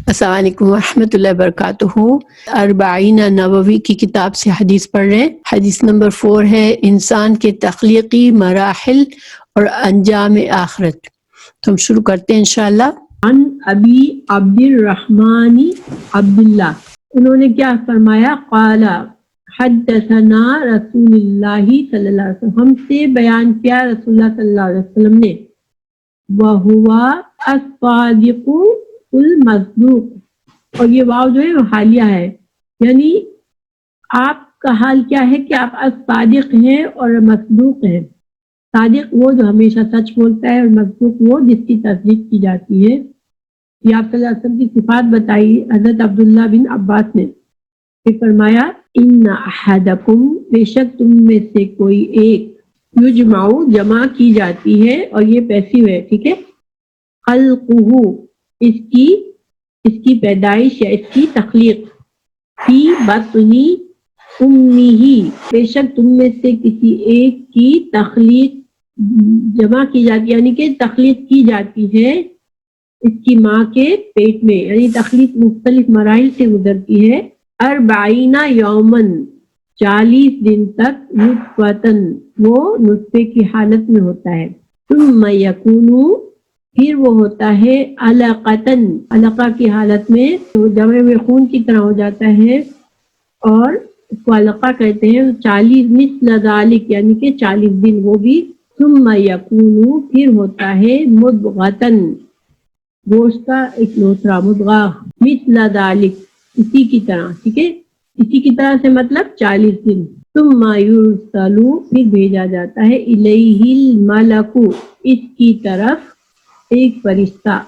السلام علیکم ورحمۃ اللہ وبرکاتہ۔ اربعین نووی کی کتاب سے حدیث پڑھ رہے ہیں۔ حدیث نمبر 4 ہے انسان کے تخلیقی مراحل اور انجام آخرت۔ تو ہم شروع کرتے ہیں انشاءاللہ۔ عن ابی عبد الرحمن عبداللہ، انہوں نے کیا فرمایا؟ قال حدثنا رسول اللہ صلی اللہ علیہ وسلم، ہم سے بیان کیا رسول اللہ صلی اللہ علیہ وسلم نے، وہوا الصادق المصدوق، اور یہ واو جو ہے وہ حالیہ ہے، یعنی آپ کا حال کیا ہے کہ آپ الصادق ہیں اور مصدوق ہیں۔ صادق وہ جو ہمیشہ سچ بولتا ہے، اور مصدوق وہ جس کی تصدیق کی جاتی ہے۔ یہ آپ صلی اللہ علیہ وسلم کی صفات بتائی حضرت عبداللہ بن عباس نے، پھر فرمایا ان احدکم، بے شک تم میں سے کوئی ایک، یجمع جمع کی جاتی ہے، اور یہ پیسیو ہے، ٹھیک ہے، خلقہ اس کی پیدائش یا اس کی تخلیق، فی بطنی امہ، بے شک تم میں سے کسی ایک کی تخلیق جمع کی جاتی، یعنی کہ تخلیق کی جاتی ہے اس کی ماں کے پیٹ میں، یعنی تخلیق مختلف مراحل سے گزرتی ہے۔ 40 یومن، 40 دن تک، نطفۃً، وہ نطفے کی حالت میں ہوتا ہے، ثم یکون، پھر وہ ہوتا ہے علقۃً، علقہ کی حالت میں، جمع میں خون کی طرح ہو جاتا ہے، اور اس کو علقہ کہتے ہیں۔ 40 مثل ذالک، یعنی کہ 40 دن وہ بھی، ثم یکون، پھر ہوتا ہے مضغۃً، گوشت کا ایک لوتھڑا، مضغہ، مثل ذالک، اسی کی طرح، ٹھیک ہے، اسی کی طرح سے مطلب 40 دن، ثم یرسل، پھر بھیجا جاتا ہے، الیہ الملک، اس کی طرف ایک فرشتہ،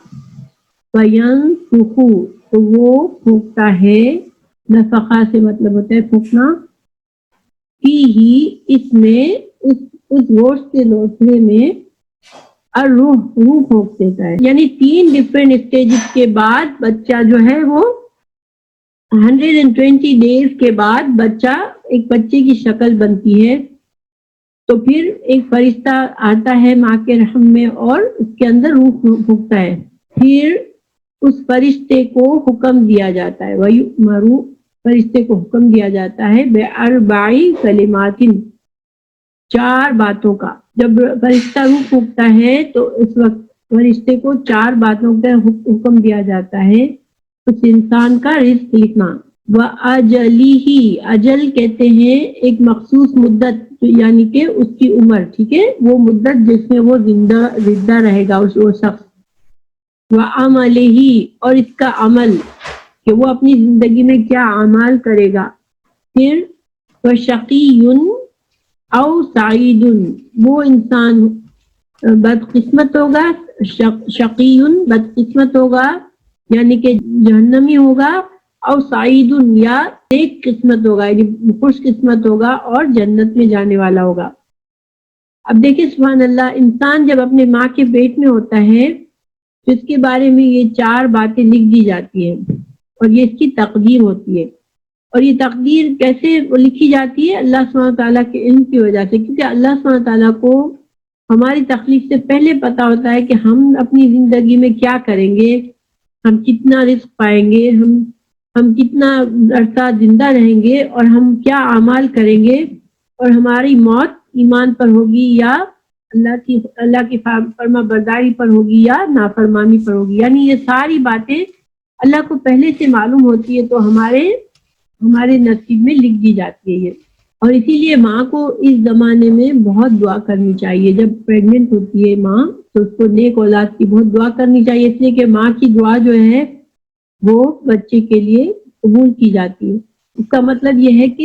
فینفخ، تو وہ پھونکتا ہے، نفخہ سے مطلب ہوتا ہے پھونکنا، فیہ، اس میں، اس گوشت کے لوتھڑے میں، روح پھونک دیتا ہے، یعنی 3 ڈفرینٹ اسٹیجز کے بعد بچہ جو ہے وہ 120 ڈیز کے بعد بچہ ایک بچے کی شکل بنتی ہے، تو پھر ایک فرشتہ آتا ہے ماں کے رحم میں اور اس کے اندر روح پھونکتا ہے، پھر اس فرشتے کو حکم دیا جاتا ہے، وَيُؤْمَرُ، فرشتے کو حکم دیا جاتا ہے، بِأَرْبَعِ کلمات، 4 باتوں کا۔ جب فرشتہ روح پھونکتا ہے تو اس وقت فرشتے کو 4 باتوں کا حکم دیا جاتا ہے، اس انسان کا رزق لکھنا، وَأَجَلِهِ، اجل کہتے ہیں ایک مخصوص مدت، یعنی کہ اس کی عمر، ٹھیک ہے، وہ مدت جس میں وہ زندہ رہے گا وہ شخص، وَعَمَلِهِ، اور اس کا عمل کہ وہ اپنی زندگی میں کیا اعمال کرے گا، پھر وَشَقِيٌّ او سعید، وہ انسان بدقسمت ہوگا، شقیٌ، بدقسمت ہوگا یعنی کہ جہنمی ہوگا، او سعید، یا نیک قسمت ہوگا یعنی خوش قسمت ہوگا اور جنت میں جانے والا ہوگا۔ اب دیکھیں سبحان اللہ، انسان جب اپنے ماں کے پیٹ میں ہوتا ہے تو اس کے بارے میں یہ 4 باتیں لکھ دی جاتی ہیں، اور یہ اس کی تقدیر ہوتی ہے، اور یہ تقدیر کیسے لکھی جاتی ہے؟ اللہ سبحانہ تعالیٰ کے علم کی وجہ سے، کیونکہ اللہ سبحانہ تعالیٰ کو ہماری تخلیق سے پہلے پتا ہوتا ہے کہ ہم اپنی زندگی میں کیا کریں گے، ہم کتنا رزق پائیں گے، ہم کتنا عرصہ زندہ رہیں گے، اور ہم کیا اعمال کریں گے، اور ہماری موت ایمان پر ہوگی یا اللہ کی فرما برداری پر ہوگی یا نافرمانی پر ہوگی، یعنی یہ ساری باتیں اللہ کو پہلے سے معلوم ہوتی ہے، تو ہمارے نصیب میں لکھ دی جاتی ہے یہ۔ اور اسی لیے ماں کو اس زمانے میں بہت دعا کرنی چاہیے، جب پریگننٹ ہوتی ہے ماں تو اس کو نیک اولاد کی بہت دعا کرنی چاہیے، اس لیے کہ ماں کی دعا جو ہے وہ بچے کے لیے قبول کی جاتی ہے۔ اس کا مطلب یہ ہے کہ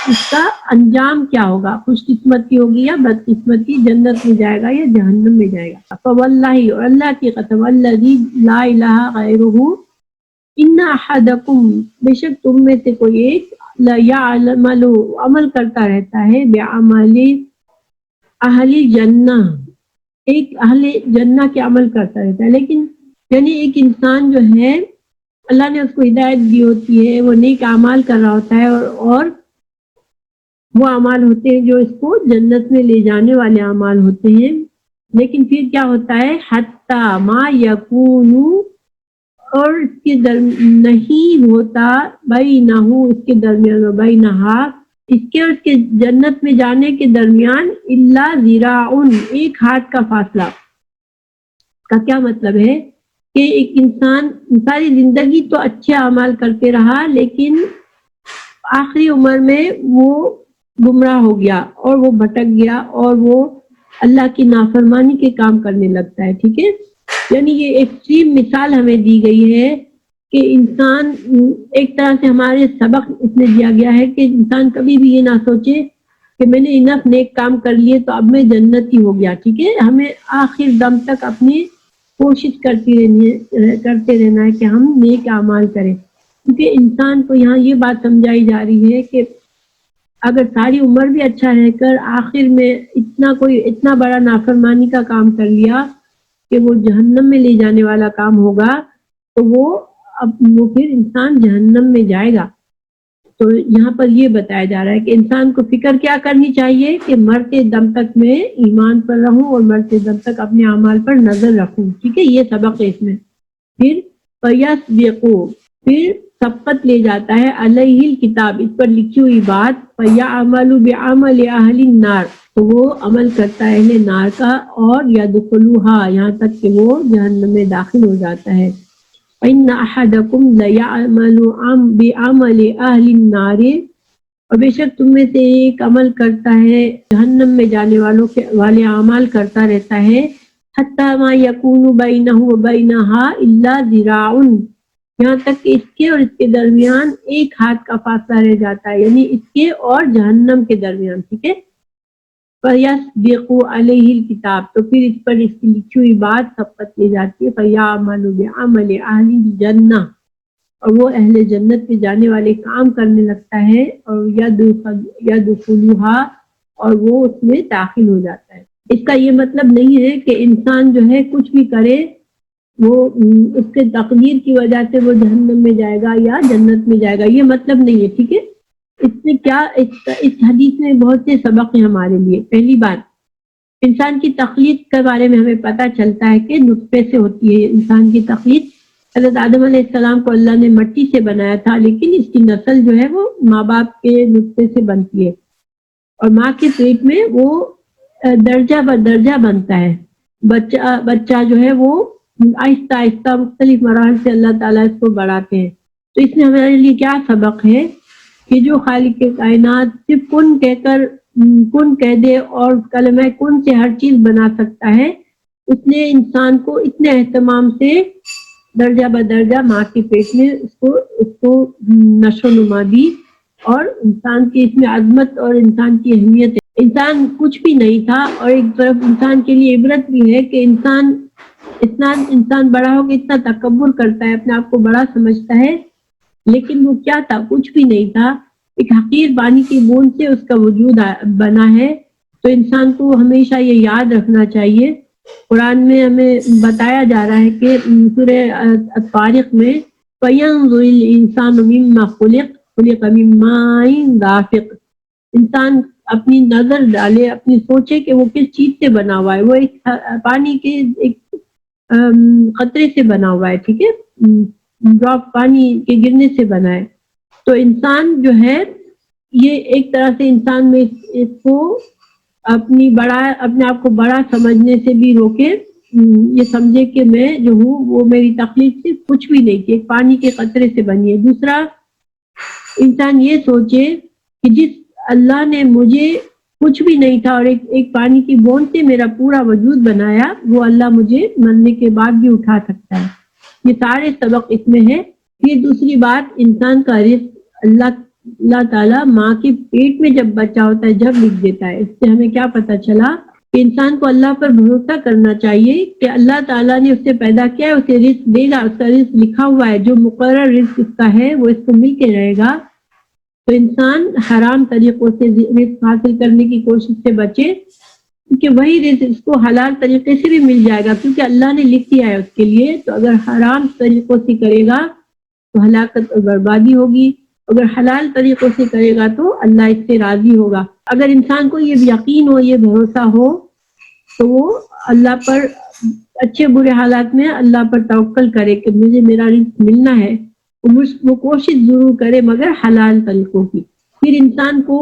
اس کا انجام کیا ہوگا، خوش قسمتی ہوگی یا بد قسمتی، جنت میں جائے گا یا جہنم میں جائے گا۔ فواللہ، اور اللہ کی قسم، الذی لا الہ غیرہ، ان احدکم، بے شک تم میں سے کوئی ایک، یعمل، عمل کرتا رہتا ہے، بعمل اہل جنہ، ایک اہل جنہ کے عمل کرتا رہتا ہے، لیکن یعنی ایک انسان جو ہے اللہ نے اس کو ہدایت دی ہوتی ہے، وہ نیک اعمال کر رہا ہوتا ہے، اور وہ اعمال ہوتے ہیں جو اس کو جنت میں لے جانے والے اعمال ہوتے ہیں، لیکن پھر کیا ہوتا ہے، حتی ما یکون، اور اس کے نہیں ہوتا بینہ اس کے درمیان و بینہا اس کے اور اس کے جنت میں جانے کے درمیان الا ذراع ایک ہاتھ کا فاصلہ. کا کیا مطلب ہے کہ ایک انسان ساری زندگی تو اچھے اعمال کرتے رہا لیکن آخری عمر میں وہ گمراہ ہو گیا اور وہ بھٹک گیا اور وہ اللہ کی نافرمانی کے کام کرنے لگتا ہے. ٹھیک ہے, یعنی یہ ایکسٹریم مثال ہمیں دی گئی ہے کہ انسان ایک طرح سے ہمارے سبق اس میں دیا گیا ہے کہ انسان کبھی بھی یہ نہ سوچے کہ میں نے انف نیک کام کر لیے تو اب میں جنتی ہو گیا. ٹھیک ہے, ہمیں آخر دم تک اپنی کوشش کرتے رہنا ہے کہ ہم نیک اعمال کریں, کیونکہ انسان کو یہاں یہ بات سمجھائی جا رہی ہے کہ اگر ساری عمر بھی اچھا رہ کر آخر میں اتنا بڑا نافرمانی کا کام کر لیا کہ وہ جہنم میں لے جانے والا کام ہوگا تو وہ پھر انسان جہنم میں جائے گا. تو یہاں پر یہ بتایا جا رہا ہے کہ انسان کو فکر کیا کرنی چاہیے کہ مرتے دم تک میں ایمان پر رہوں اور مرتے دم تک اپنے اعمال پر نظر رکھوں. ٹھیک ہے, یہ سبق ہے اس میں. پھر فیسبقوا پھر سبقت لے جاتا ہے علیہ الکتاب اس پر لکھی ہوئی بات فیعمل بعمل اہل النار تو وہ عمل کرتا ہے اہل نار کا اور یدخلوها یہاں تک کہ وہ جہنم میں داخل ہو جاتا ہے. ان احدکم لیعمل بعمل اہل النار اور بے شک تم میں سے ایک عمل کرتا ہے جہنم میں جانے والے اعمال کرتا رہتا ہے حتی ما یکون بینہ وبینہا الا ذراع یہاں تک کہ اس کے اور اس کے درمیان ایک ہاتھ کا فاصلہ رہ جاتا ہے, یعنی اس کے اور جہنم کے درمیان. ٹھیک ہے, فَيَسْبِقُ عَلَيْهِ الْكِتَابِ تو پھر اس پر اس کی لکھی ہوئی بات سبقت لی جاتی ہے فَيَعْمَلُ بِعَمَلِ أَهْلِ الْجَنَّةِ اور وہ اہل جنت میں جانے والے کام کرنے لگتا ہے اور يَدْخُلُهَا اور وہ اس میں داخل ہو جاتا ہے. اس کا یہ مطلب نہیں ہے کہ انسان جو ہے کچھ بھی کرے وہ اس کے تقدیر کی وجہ سے وہ جہنم میں جائے گا یا جنت میں جائے گا, یہ مطلب نہیں ہے. ٹھیک ہے, اس میں کیا اس حدیث میں بہت سے سبق ہیں ہمارے لیے. پہلی بات, انسان کی تخلیق کے بارے میں ہمیں پتہ چلتا ہے کہ نطفے سے ہوتی ہے انسان کی تخلیق. حضرت آدم علیہ السلام کو اللہ نے مٹی سے بنایا تھا لیکن اس کی نسل جو ہے وہ ماں باپ کے نطفے سے بنتی ہے اور ماں کے پیٹ میں وہ درجہ بدرجہ بنتا ہے. بچہ جو ہے وہ آہستہ آہستہ مختلف مراحل سے اللہ تعالیٰ اس کو بڑھاتے ہیں. تو اس میں ہمارے لیے کیا سبق ہے کہ جو خالق کائنات صرف کن کہہ دے اور کلمہ کن سے ہر چیز بنا سکتا ہے, اس نے انسان کو اتنے اہتمام سے درجہ بدرجہ ماں کے پیٹ میں اس کو نشو و نما دی اور انسان کی اس میں عظمت اور انسان کی اہمیت ہے. انسان کچھ بھی نہیں تھا اور ایک طرف انسان کے لیے عبرت بھی ہے کہ انسان بڑا ہو کے اتنا تکبر کرتا ہے, اپنے آپ کو بڑا سمجھتا ہے, لیکن وہ کیا تھا, کچھ بھی نہیں تھا. ایک حقیر پانی کی بوند سے اس کا وجود بنا ہے. تو انسان کو ہمیشہ یہ یاد رکھنا چاہیے. قرآن میں ہمیں بتایا جا رہا ہے کہ سورہ الطارق میں فَيَنظُرِ الْإِنسَانُ مِمَّا خُلِقَ مِن مَّاءٍ دَافِقٍ انسان اپنی نظر ڈالے, اپنی سوچے کہ وہ کس چیز سے بنا ہوا ہے. وہ ایک پانی کے ایک قطرے سے بنا ہوا ہے. ٹھیک ہے, ڈراپ پانی کے گرنے سے بنا ہے. تو انسان جو ہے یہ ایک طرح سے انسان میں اس کو اپنے آپ کو بڑا سمجھنے سے بھی روکے, یہ سمجھے کہ میں جو ہوں وہ میری تخلیق سے کچھ بھی نہیں تھی, ایک پانی کے قطرے سے بنی ہے. دوسرا, انسان یہ سوچے کہ جس اللہ نے مجھے کچھ بھی نہیں تھا اور ایک پانی کی بوند سے میرا پورا وجود بنایا, وہ اللہ مجھے مرنے کے بعد بھی اٹھا سکتا ہے. یہ سارے سبق اس میں ہے. پھر دوسری بات, انسان کا رزق اللہ تعالیٰ ماں کے پیٹ میں جب بچہ ہوتا ہے جب لکھ دیتا ہے. اس سے ہمیں کیا پتہ چلا کہ انسان کو اللہ پر بھروسہ کرنا چاہیے کہ اللہ تعالیٰ نے اسے پیدا کیا ہے, اسے رزق دے گا, اس کا رزق لکھا ہوا ہے, جو مقرر رزق اس کا ہے وہ اس کو مل کے رہے گا. تو انسان حرام طریقوں سے رزق حاصل کرنے کی کوشش سے بچے, کیونکہ وہی رزق اس کو حلال طریقے سے بھی مل جائے گا کیونکہ اللہ نے لکھ دیا ہے اس کے لیے. تو اگر حرام طریقوں سے کرے گا تو ہلاکت اور بربادی ہوگی, اگر حلال طریقوں سے کرے گا تو اللہ اس سے راضی ہوگا. اگر انسان کو یہ یقین ہو, یہ بھروسہ ہو تو وہ اللہ پر اچھے برے حالات میں اللہ پر توکل کرے کہ مجھے میرا رزق ملنا ہے، وہ کوشش ضرور کرے مگر حلال طریقوں کی۔ پھر انسان کو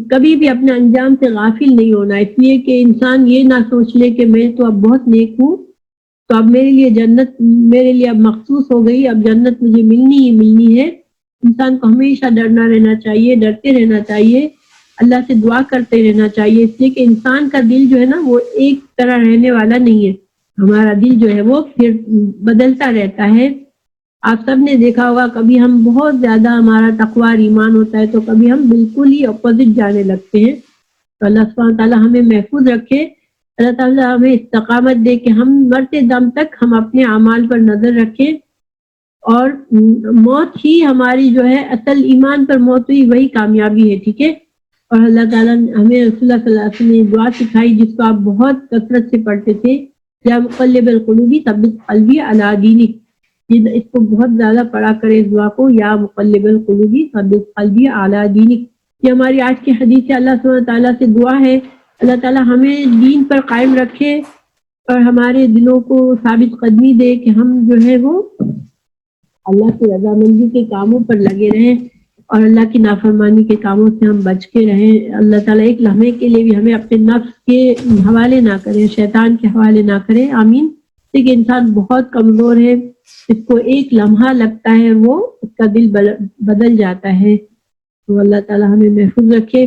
کبھی بھی اپنے انجام سے غافل نہیں ہونا، اس لیے کہ انسان یہ نہ سوچ لے کہ میں تو اب بہت نیک ہوں تو اب میرے لیے جنت میرے لیے اب مخصوص ہو گئی، اب جنت مجھے ملنی ہی ملنی ہے۔ انسان کو ہمیشہ ڈرنا رہنا چاہیے، ڈرتے رہنا چاہیے، اللہ سے دعا کرتے رہنا چاہیے، اس لیے کہ انسان کا دل جو ہے نا وہ ایک طرح رہنے والا نہیں ہے، ہمارا دل جو ہے وہ پھر بدلتا رہتا ہے۔ آپ سب نے دیکھا ہوگا کبھی ہم بہت زیادہ ہمارا تقوی اور ایمان ہوتا ہے تو کبھی ہم بالکل ہی اپوزٹ جانے لگتے ہیں۔ تو اللہ سبحانہ تعالیٰ ہمیں محفوظ رکھے، اللہ تعالیٰ ہمیں استقامت دے کہ ہم مرتے دم تک ہم اپنے اعمال پر نظر رکھیں، اور موت ہی ہماری جو ہے اصل ایمان پر موت ہوئی وہی کامیابی ہے، ٹھیک ہے۔ اور اللہ تعالیٰ نے ہمیں رسول اللہ صلی اللہ علیہ وسلم نے دعا سکھائی جس کو آپ بہت کثرت سے پڑھتے تھے، یا مقلب القلوب ثبت قلبی علی دینک، اس کو بہت زیادہ پڑھا کرے اس دعا کو، یا مقلب القلوب ثبت قلبی علی دینک۔ یہ ہماری آج کی حدیث ہے، اللہ سبحانہ تعالیٰ سے دعا ہے اللہ تعالیٰ ہمیں دین پر قائم رکھے اور ہمارے دلوں کو ثابت قدمی دے کہ ہم جو ہے وہ اللہ کی رضامندی کے کاموں پر لگے رہیں اور اللہ کی نافرمانی کے کاموں سے ہم بچ کے رہیں۔ اللہ تعالیٰ ایک لمحے کے لیے بھی ہمیں اپنے نفس کے حوالے نہ کرے، شیطان کے حوالے نہ کرے، آمین۔ لیکن انسان بہت کمزور ہے، اس کو ایک لمحہ لگتا ہے وہ اس کا دل بدل جاتا ہے۔ تو اللہ تعالیٰ ہمیں محفوظ رکھے۔